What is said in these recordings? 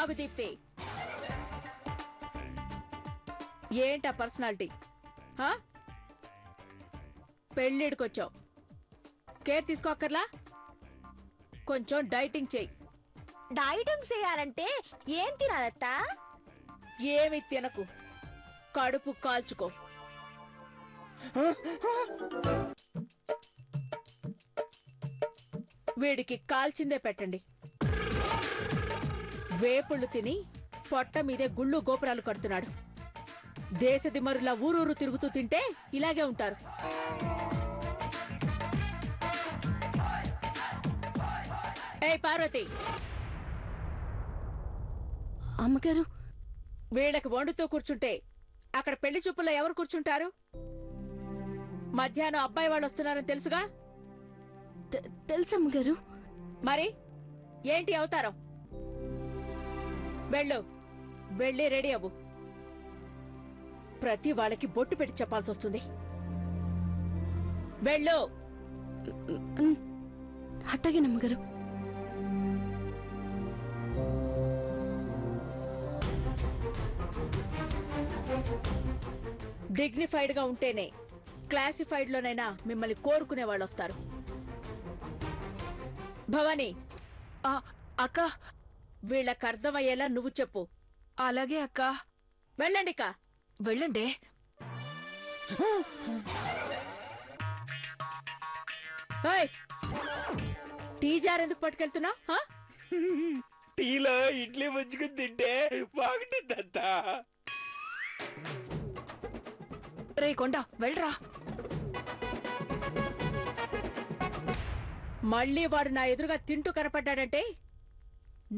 ఆగు దీప్తి. ఏంటా personality? పెళ్ళిడికొచ్చావు, care తీసుకోక్కర్లా? కొంచెం డైటింగ్ చెయ్యి. డైటింగ్ చేయాలంటే ఏం తినాలత్తా? ఏమి తినకు, కడుపు కాల్చుకో. వీడికి కాల్చిందే పెట్టండి. వేపుళ్ళు తిని పొట్ట మీదే గుళ్ళు గోపురాలు కడుతున్నాడు. దేశదిమరులా ఊరూరు తిరుగుతూ తింటే ఇలాగే ఉంటారు. ఏయ్ పార్వతి, అమ్మగారు, వీళ్ళకి వండుతూ కూర్చుంటే అక్కడ పెళ్లి చూపుల్లో ఎవరు కూర్చుంటారు? మధ్యాహ్నం అబ్బాయి వాళ్ళు వస్తున్నారని తెలుసుగా? తెలుసమ్మగారు. మరి ఏంటి అవతారం? వెళ్ళు, వెళ్ళి రెడీ అవ్వు. ప్రతి వాళ్ళకి బొట్టు పెట్టి చెప్పాల్సి వస్తుంది. వెళ్ళు. అట్టగేనమ్మగారు. డిగ్నిఫైడ్ గా ఉంటేనే క్లాసిఫైడ్ లోనైనా మిమ్మల్ని కోరుకునే వాళ్ళు వస్తారు. భవానీ, అక్క, వీళ్ళకి అర్థమయ్యేలా నువ్వు చెప్పు. అలాగే అక్క. వెళ్ళండికా. వెళ్ళండి. టీ జార్ ఎందుకు పట్టుకెళ్తున్నావు? టీలో ఇడ్లీ ముంచుకుని తింటే బాగుంటుందంతా. రే కొండ, వెళ్ళరా. మళ్ళీ వాడు నా ఎదురుగా తింటూ కనపడ్డాడంటే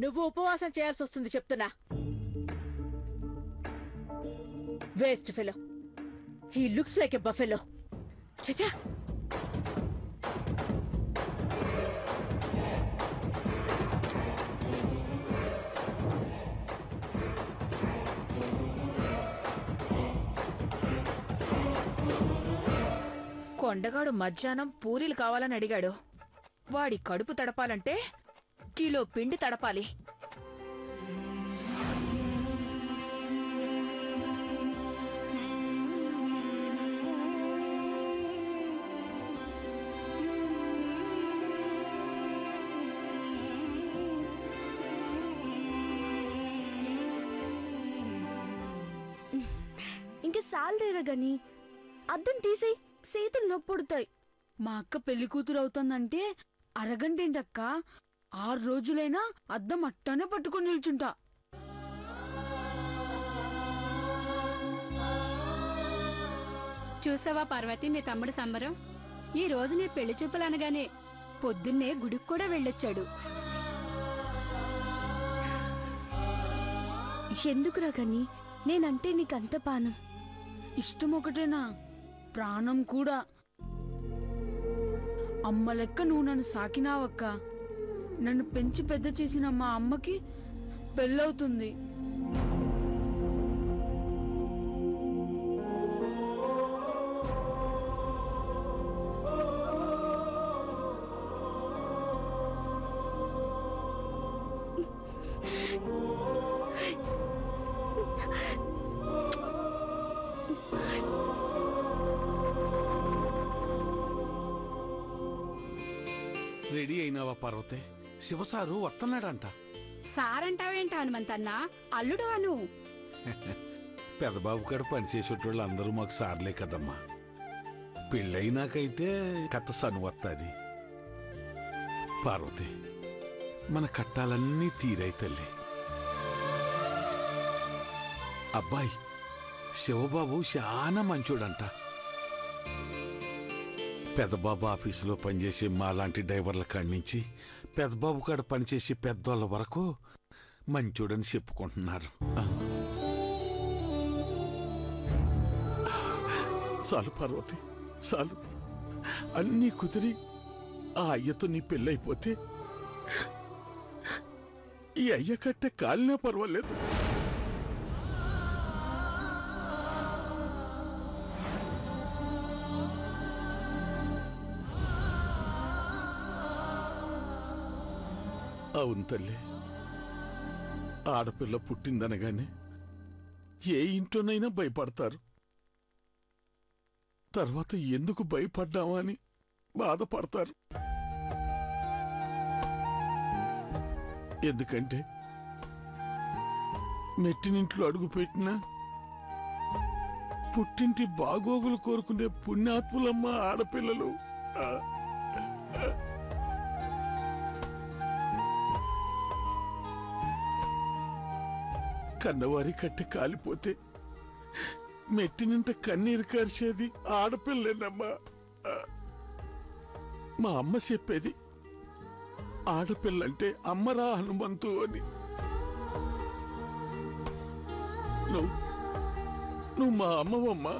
నువ్వు ఉపవాసం చేయాల్సి వస్తుంది చెప్తున్నా. Waste fellow. He looks like a buffalo. చచా. కొండగాడు మధ్యాహ్నం పూరీలు కావాలని అడిగాడు. వాడి కడుపు తడపాలంటే కిలో పిండి తడపాలి. ఇంక సాలరేరా గాని అద్దం తీసేయి, చేతులు నొప్పుడుతాయి. మా అక్క పెళ్లి కూతురు అవుతుందంటే అరగంటేంటక్క, 6 రోజులైనా అద్దం అట్టానే పట్టుకొని నిల్చుంటా. చూసావా పార్వతి, మీ తమ్ముడు సంబరం. ఈ రోజు నీ పెళ్లి చూపులు అనగానే పొద్దున్నే గుడికి కూడా వెళ్ళొచ్చాడు. ఎందుకురా గాని నేనంటే నీకంత పానం. ఇష్టం ఒకటేనా, ప్రాణం కూడా. అమ్మ లెక్క నువ్వు నన్ను సాకినావక్క. నన్ను పెంచి పెద్ద చేసిన మా అమ్మకి పెళ్ళవుతుంది. రెడీ అయినావా పార్వతి? శివసారు వస్తున్నాడంట. సారంటావేంట హనుమంతన్నా, అల్లుడు అను. పెదబాబు కాడ పనిచేసేటోళ్ళు అందరూ మాకు సార్లే కదమ్మా. పెళ్ళైనాకైతే కథ సను వస్తుంది. పార్వతి, మన కట్టాలన్నీ తీరాయి తల్లి. అబ్బాయి శివబాబు చాలా మంచోడంట. పెద్దబాబు ఆఫీసులో పనిచేసే మాలాంటి డ్రైవర్ల కాడి నుంచి పెద్దబాబు కాడ పనిచేసే పెద్దోళ్ళ వరకు మంచోడని చెప్పుకుంటున్నారు. చాలు పార్వతి, చాలు. అన్నీ కుదిరి ఆ అయ్యతో నీ పెళ్ళైపోతే ఈ అయ్య కట్టే కాలినా పర్వాలేదు. అవును తల్లి, ఆడపిల్ల పుట్టిందనగానే ఏ ఇంట్లోనైనా భయపడతారు. తర్వాత ఎందుకు భయపడ్డామా అని బాధపడతారు. ఎందుకంటే మెట్టినింట్లో అడుగుపెట్టినా పుట్టింటి బాగోగులు కోరుకునే పుణ్యాత్ములమ్మ ఆడపిల్లలు. కన్నవారి కట్టె కాలిపోతే మెట్టినింట కన్నీరు కార్చేది ఆడపిల్లేనమ్మా. మా అమ్మ చెప్పేది, ఆడపిల్లంటే అమ్మరా హనుమంతు అని. నువ్వు మా అమ్మవమ్మా.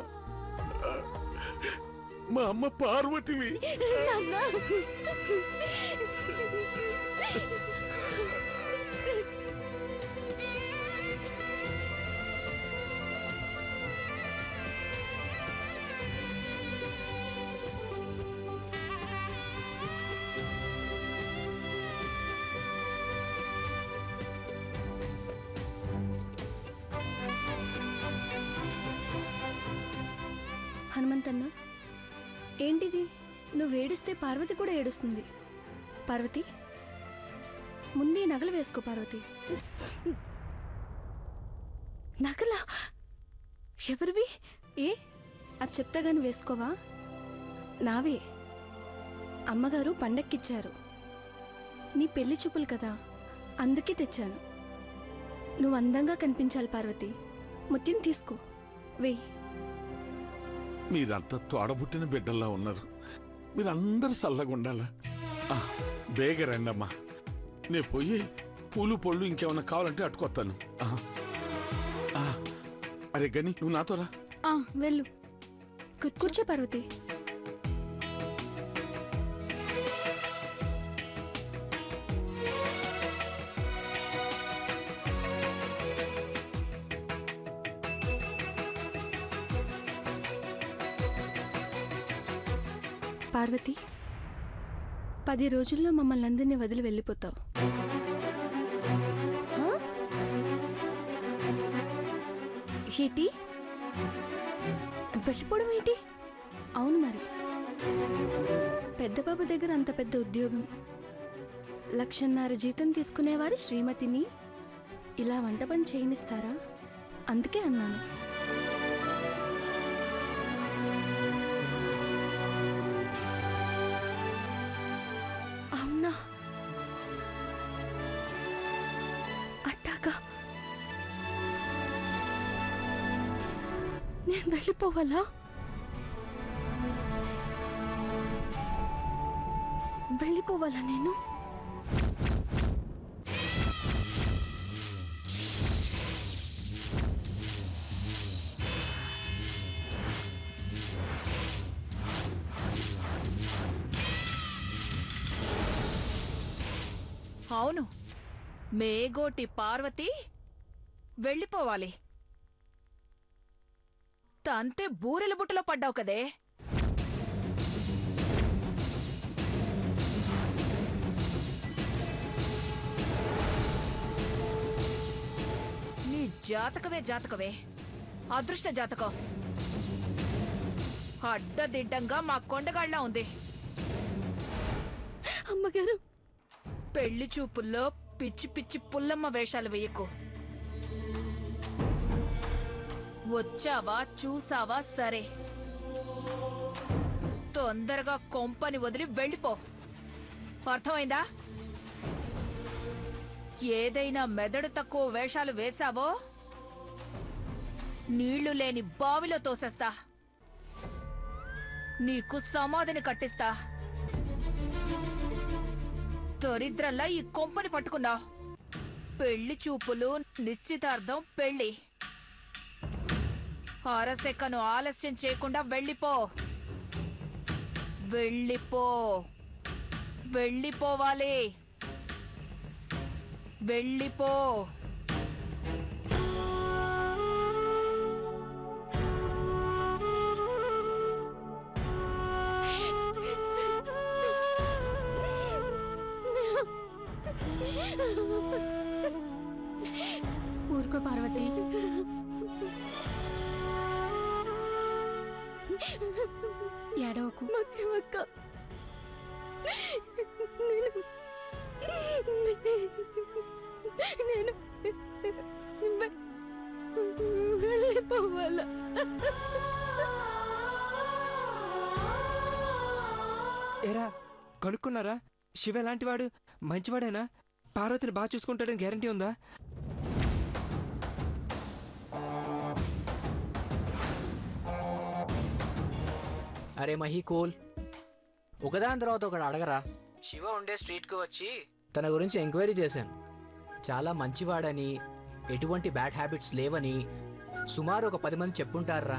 మా అమ్మ పార్వతివి. హనుమంతన్న, ఏంటిది? నువ్వు ఏడిస్తే పార్వతి కూడా ఏడుస్తుంది. పార్వతి, ముందే నగలు వేసుకో. పార్వతి, నగలా? ఎవరివి? ఏ అది చెప్తా గాని వేసుకోవా? నావే. అమ్మగారు పండక్కిచ్చారు. నీ పెళ్లి చూపులు కదా, అందుకే తెచ్చాను. నువ్వు అందంగా కనిపించాలి పార్వతి. ముత్యం తీసుకో, వెయ్యి. మీరంతా తోడబుట్టిన బిడ్డల్లా ఉన్నారు. మీరందరూ చల్లగా ఉండాలా. బేగ రండమ్మా. నేను పోయి పూలు పళ్ళు ఇంకేమన్నా కావాలంటే అట్టుకొస్తాను. అరే గని, నువ్వు నాతో రా. వెళ్ళు, కూర్చో పార్వతి. పార్వతి, 10 రోజుల్లో మమ్మల్ని అందరినీ వదిలి వెళ్ళిపోతావు. ఏంటి? వెళ్ళిపోవడం ఏంటి? అవును మరి, పెద్దబాబు దగ్గర అంత పెద్ద ఉద్యోగం, 1,50,000 జీతం తీసుకునేవారి శ్రీమతిని ఇలా వంట పని చేయనిస్తారా? అందుకే అన్నాను. అవునా? అట్టాగా నేను వెళ్ళిపోవాలా? వెళ్ళిపోవాలా నేను? అవును, మేగోటి పార్వతి వెళ్ళిపోవాలి. తంతే బూరెల బుట్టలో పడ్డావు కదే. నీ జాతకవే అదృష్ట జాతకం. అడ్డదిడ్డంగా మా కొండగాళ్ళ ఉంది. అమ్మగారు, పెళ్లి చూపుల్లో పిచ్చి పిచ్చి పుల్లమ్మ వేషాలు వేయకు. వచ్చావా చూసావా సరే, తొందరగా కొంపని వదిలి వెళ్ళిపో. అర్థమైందా? ఏదైనా మెదడు తక్కువ వేషాలు వేశావో నీళ్లు లేని బావిలో తోసేస్తా. నీకు సమాధిని కట్టిస్తా. దరిద్రంలా ఈ కొంపని పట్టుకున్నా. పెళ్లి చూపులు, నిశ్చితార్థం, పెళ్లి. అరసెక్కను ఆలస్యం చేయకుండా వెళ్ళిపో. వెళ్ళిపో, వెళ్ళిపోవాలి, వెళ్ళిపో. పార్వతి? ఏడవకు. మధ్యమక్క, నేను వెళ్ళిపోవాలా? ఏరా కనుక్కున్నారా? శివ ఎలాంటి వాడు? మంచివాడేనా? పార్వతిని బాగా చూసుకుంటాడని గ్యారంటీ ఉందా? అరే మహి కూల్, ఒకదాని తర్వాత ఒకటి అడగరా. శివ ఉండే స్ట్రీట్కి వచ్చి తన గురించి ఎంక్వైరీ చేశాను. చాలా మంచివాడని, ఎటువంటి బ్యాడ్ హ్యాబిట్స్ లేవని సుమారు ఒక 10 మంది చెప్పుంటారా.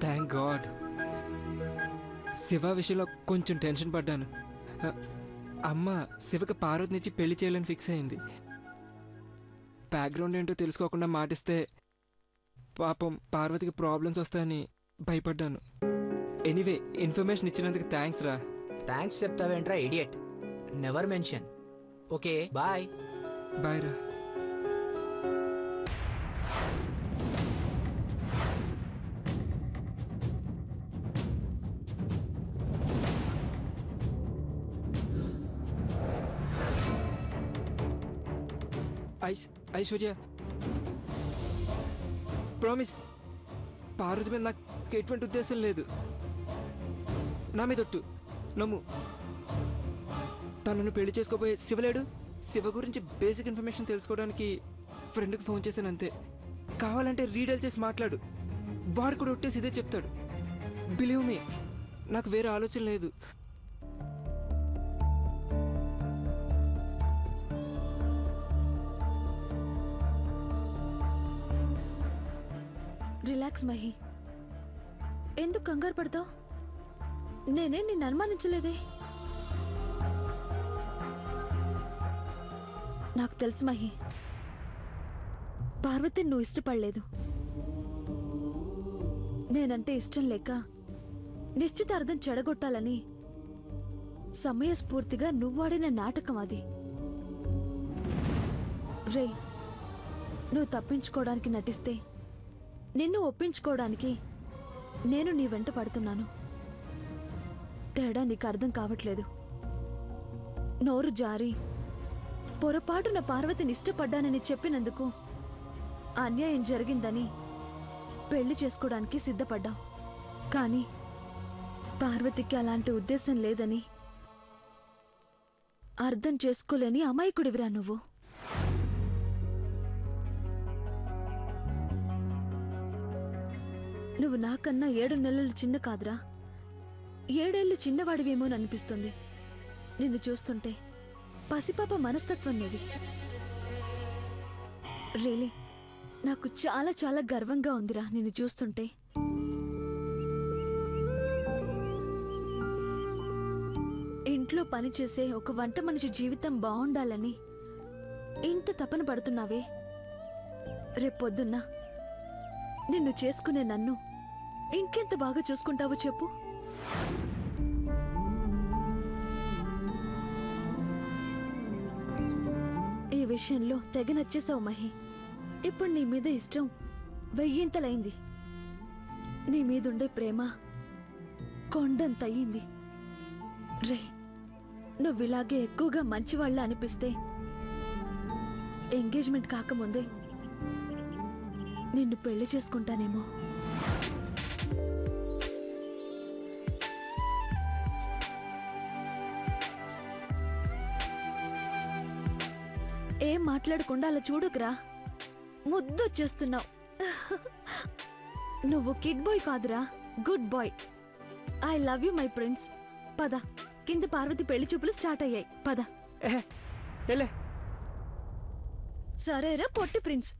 Thank God. శివ విషయంలో కొంచెం టెన్షన్ పడ్డాను. అమ్మ శివకి పార్వతినిచ్చి పెళ్లి చేయాలని ఫిక్స్ అయింది. బ్యాక్గ్రౌండ్ ఏంటో తెలుసుకోకుండా మాటిస్తే పాపం పార్వతికి ప్రాబ్లమ్స్ వస్తాయని భయపడ్డాను. ఎనీవే, ఇన్ఫర్మేషన్ ఇచ్చినందుకు థ్యాంక్స్ రా. థ్యాంక్స్ చెప్తావేంట్రా idiot. Never mention. Okay bye. Bye రా. ఐశ్వర్య, ప్రామిస్, పార్వతి మీద నాకు ఎటువంటి ఉద్దేశం లేదు. నా మీద ఒట్టు, నమ్ము. తనను పెళ్లి చేసుకోబోయే శివలేడు. శివ గురించి బేసిక్ ఇన్ఫర్మేషన్ తెలుసుకోవడానికి ఫ్రెండ్కి ఫోన్ చేశాను అంతే. కావాలంటే రీడల్ చేసి మాట్లాడు, వాడు కూడా ఒట్టేసి ఇదే చెప్తాడు. బిలీవ్ మీ, నాకు వేరే ఆలోచన లేదు. రిలాక్స్ మహి, ఎందుకు కంగారు పడతావు? నేనే నిన్ను అనుమానించలేదే. నాకు తెలుసు మహి, పార్వతిని నువ్వు ఇష్టపడలేదు. నేనంటే ఇష్టం లేక నిశ్చితార్థం చెడగొట్టాలని సమయస్ఫూర్తిగా నువ్వాడిన నాటకం అది. రే, నువ్వు తప్పించుకోవడానికి నటిస్తే నిన్ను ఒప్పించుకోవడానికి నేను నీ వెంట పడుతున్నాను. తేడా నీకు అర్థం కావట్లేదు. నోరు జారి పొరపాటున పార్వతిని ఇష్టపడ్డానని చెప్పినందుకు అన్యాయం జరిగిందని పెళ్లి చేసుకోవడానికి సిద్ధపడ్డావు. కానీ పార్వతికి అలాంటి ఉద్దేశం లేదని అర్థం చేసుకోలేని అమాయకుడివిరా నువ్వు. నువ్వు నాకన్నా 7 నెలలు చిన్న కాదురా, 7 ఏళ్ళు చిన్నవాడివేమోననిపిస్తుంది. నిన్ను చూస్తుంటే పసిపాప మనస్తత్వం నీది. రియలీ నాకు చాలా చాలా గర్వంగా ఉందిరా నిన్ను చూస్తుంటే. ఇంట్లో పనిచేసే ఒక వంట మనిషి జీవితం బాగుండాలని ఇంత తపన పడుతున్నావే, రేపొద్దున్న నిన్ను చేసుకునే నన్ను ఇంకెంత బాగా చూసుకుంటావో చెప్పు. ఈ విషయంలో తెగ నచ్చేసావు మహి. ఇప్పుడు నీ మీద ఇష్టం 1000 నీ మీదుండే ప్రేమ కొండంతయింది. రే, నువ్విలాగే ఎక్కువగా మంచివాళ్ళ అనిపిస్తే ఎంగేజ్మెంట్ కాకముందే నిన్ను పెళ్లి చేసుకుంటానేమో. ఏం మాట్లాడకుండా అలా చూడకురా, ముద్దొచ్చేస్తున్నావు. నువ్వు కిడ్ బాయ్ కాదురా, good boy. I love you my prince. పద, కింద పార్వతి పెళ్లి చూపులు స్టార్ట్ అయ్యాయి. పద. సరేరా పొట్టి ప్రిన్స్.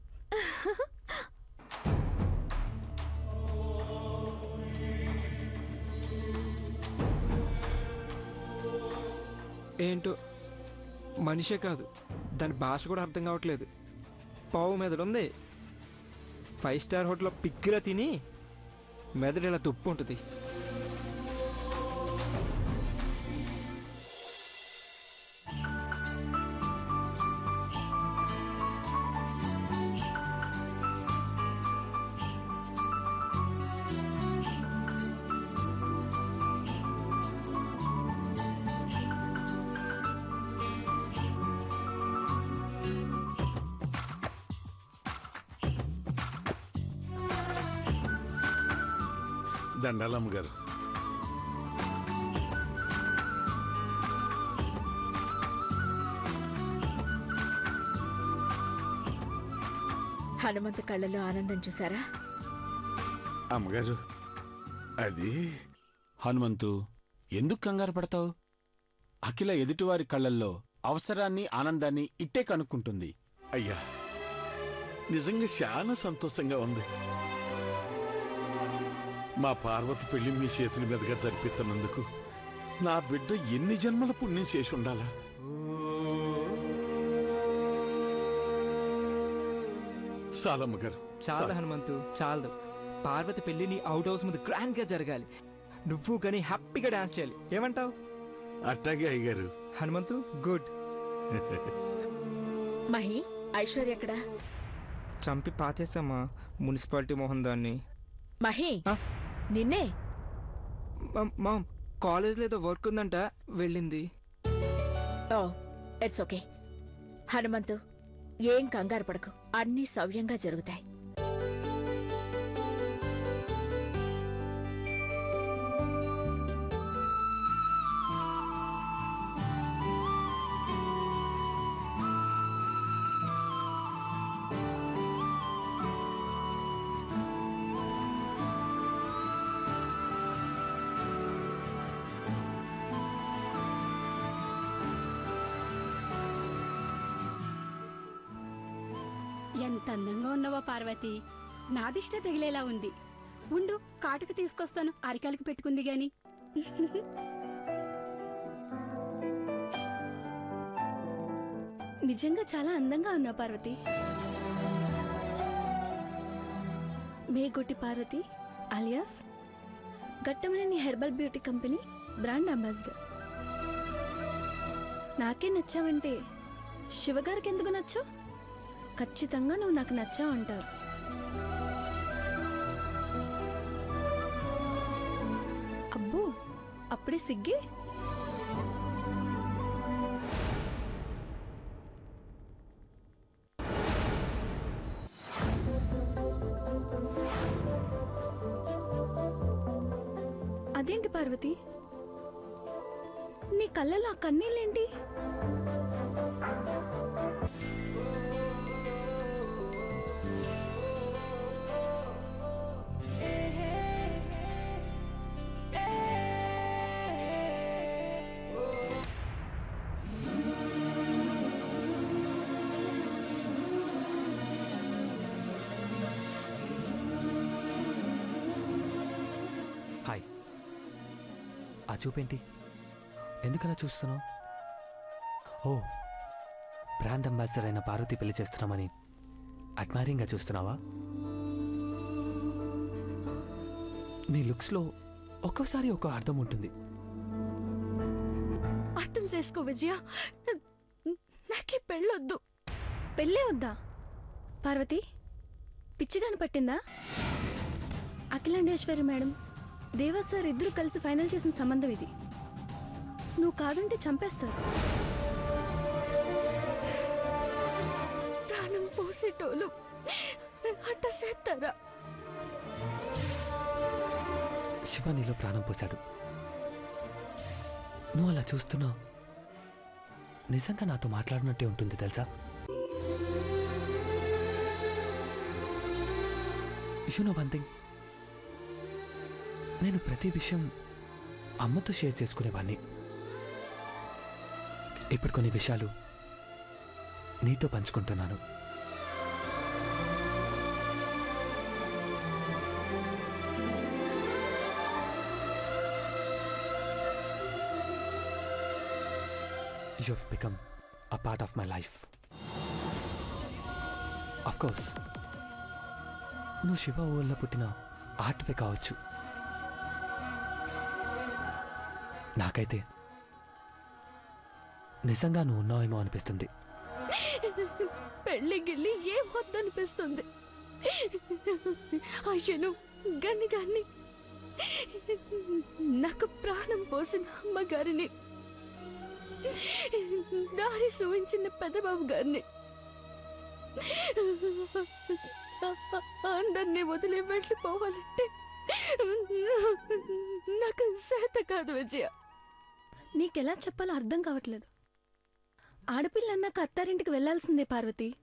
ఏంటో మనిషే కాదు, దాని భాష కూడా అర్థం కావట్లేదు. పావు మెదడుంది. 5 స్టార్ హోటల్లో పిక్కిలా తిని మెదడు ఇలా తుప్పు ఉంటుంది. దండాలమ్మ గారు. హనుమంతు కళ్ళలో ఆనందం చూసారా? అమ్మగారు అది హనుమంతు, ఎందుకు కంగారు పడతావు? అఖిల ఎదుటివారి కళ్ళల్లో అవసరాన్ని ఆనందాన్ని ఇట్టే కనుక్కుంటుంది. అయ్యా, నిజంగా చాలా సంతోషంగా ఉంది. మా పార్వతి పెళ్లి మీ చేతుల మీదుగా జరిపిస్తున్నందుకు నా బిడ్డ ఎన్ని జన్మల పుణ్యం చేసి ఉండాలా? చాలమ్మ గారు, చాలా హనుమంతు, చాలదు. పార్వతి పెళ్లిని అవుట్ హౌస్ ముందు గ్రాండ్ గా జరగాలి. నువ్వు కానీ హ్యాపీగా డాన్స్ చేయాలి. ఏమంటావు? అట్టాగే అయ్యగారు. హనుమంతు గుడ్. మహి, ఐశ్వర్య ఎక్కడా? చంపి పాతేసామా మున్సిపాలిటీ మోహన్ దాన్ని. మహి, ఆ? నిన్నే. మామ్, కాలేజ్లో ఏదో వర్క్ ఉందంట, వెళ్ళింది. ఓ, ఇట్స్ ఓకే. హనుమంతు, ఏం కంగారు పడకు, అన్నీ సవ్యంగా జరుగుతాయి. ఎంత అందంగా ఉన్నావో పార్వతి. నాదిష్ట తగిలేలా ఉంది. ఉండు, కాటుకు తీసుకొస్తాను, అరికాలికి పెట్టుకుంది గాని. నిజంగా చాలా అందంగా ఉన్నావు పార్వతి. మేగొట్టి Parvati alias Ghattamaneni herbal beauty company brand ambassador. నాకే నచ్చావంటే శివగారికి ఎందుకు నచ్చావు? ఖచ్చితంగా నువ్వు నాకు నచ్చావు అంటారు. అబ్బో, అప్పుడే సిగ్గే? అదేంటి పార్వతి, నీ కళ్ళలో ఆ కన్నీళ్ళేంటి? హాయ్, ఆ చూపేంటి? ఎందుకలా చూస్తున్నావు? ఓ, బ్రాండ్ అంబాసిడర్ అయిన పార్వతి పెళ్లి చేస్తున్నామని అడ్మైరింగ్గా చూస్తున్నావా? నీ లుక్స్లో ఒక్కోసారి ఒక్కో అర్థం ఉంటుంది. అర్థం చేసుకో విజయ, నాకే పెళ్ళొద్దు. పెళ్ళే వద్దా పార్వతి? పిచ్చిగాని పట్టిందా? అఖిలాండేశ్వరి మేడం, దేవా సార్ ఇద్దరు కలిసి ఫైనల్ చేసిన సంబంధం ఇది. నువ్వు కాదంటే చంపేస్తారు. ప్రాణం పోసేటోళ్ళు అట్ట చేస్తారా? శివ నీలో ప్రాణం పోశాడు. నువ్వు అలా చూస్తున్నావు, నిజంగా నాతో మాట్లాడినట్టే ఉంటుంది తెలుసా? యు నో వన్ థింగ్, నేను ప్రతి విషయం అమ్మతో షేర్ చేసుకునేవాడిని. ఇప్పుడు కొన్ని విషయాలు నీతో పంచుకుంటున్నాను. You have become a part of my life. Of course, నువ్వు శివ ఊళ్ళో పుట్టిన ఆర్ట్వే కావచ్చు. నాకైతే నిజంగా నువ్వు ఉన్నావేమో అనిపిస్తుంది. పెళ్లి గిల్లి ఏం వద్దనిపిస్తుంది. అయ్యను గన్ని గాన్ని, నాకు ప్రాణం పోసిన అమ్మగారిని, దారి చూపించిన పెద్దబాబు గారిని, అందరినీ వదిలి వెళ్ళిపోవాలంటే నాకు చేత కాదు విజయ. నీకెలా చెప్పాలో అర్థం కావట్లేదు. ఆడపిల్ల అన్నాక అత్తారింటికి వెళ్లాల్సిందే పార్వతి.